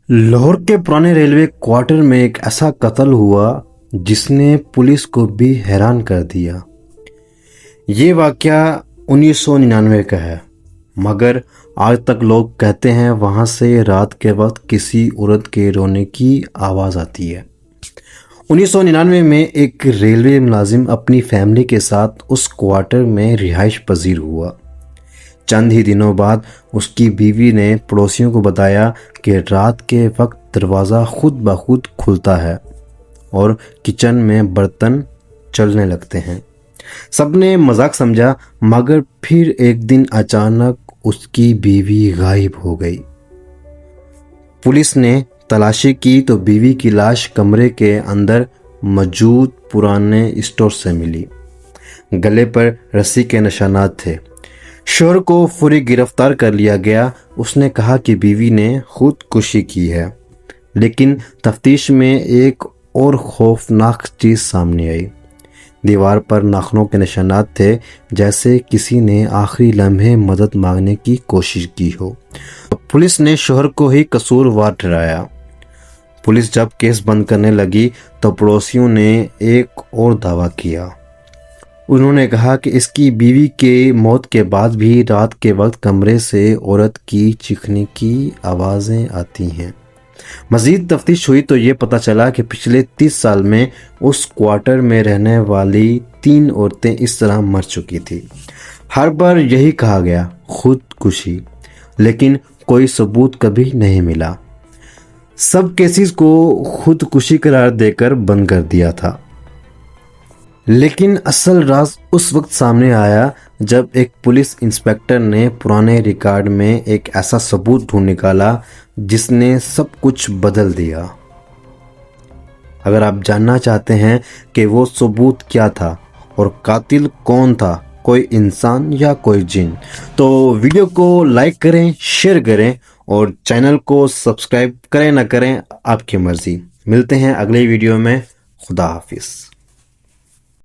लाहौर के पुराने railway quarter में एक ऐसा कत्ल हुआ जिसने पुलिस को भी हैरान कर दिया। ये वाक़या 1999 का है, मगर आज तक लोग कहते हैं वहाँ से रात के वक्त किसी औरत के रोने की आवाज़ आती है। 1999 में एक रेलवे मुलाजिम अपनी फैमिली के साथ उस क्वार्टर में रिहाइश पजीर हुआ। चंद ही दिनों बाद उसकी बीवी ने पड़ोसियों को बताया कि रात के वक्त दरवाज़ा खुद ब खुद खुलता है और किचन में बर्तन चलने लगते हैं। सबने मजाक समझा, मगर फिर एक दिन अचानक उसकी बीवी गायब हो गई। पुलिस ने तलाशी की तो बीवी की लाश कमरे के अंदर मौजूद पुराने स्टोर से मिली। गले पर रस्सी के निशानात थे। शोहर को फौरी गिरफ्तार कर लिया गया। उसने कहा कि बीवी ने खुदकुशी की है, लेकिन तफ्तीश में एक और खौफनाक चीज़ सामने आई। दीवार पर नाखूनों के निशानात थे, जैसे किसी ने आखिरी लम्हे मदद मांगने की कोशिश की हो। पुलिस ने शोहर को ही कसूरवार ठहराया। पुलिस जब केस बंद करने लगी तो पड़ोसियों ने एक और दावा किया। उन्होंने कहा कि इसकी बीवी के मौत के बाद भी रात के वक्त कमरे से औरत की चीखने की आवाज़ें आती हैं। मज़ीद तफ्तीश हुई तो ये पता चला कि पिछले 30 साल में उस क्वार्टर में रहने वाली 3 औरतें इस तरह मर चुकी थी। हर बार यही कहा गया, खुदकुशी, लेकिन कोई सबूत कभी नहीं मिला। सब केसेस को खुदकुशी करार देकर बंद कर दिया था। लेकिन असल राज उस वक्त सामने आया जब एक पुलिस इंस्पेक्टर ने पुराने रिकॉर्ड में एक ऐसा सबूत ढूंढ निकाला जिसने सब कुछ बदल दिया। अगर आप जानना चाहते हैं कि वो सबूत क्या था और कातिल कौन था, कोई इंसान या कोई जिन, तो वीडियो को लाइक करें, शेयर करें और चैनल को सब्सक्राइब करें ना करें आपकी मर्जी। मिलते हैं अगले वीडियो में। खुदा हाफिज़।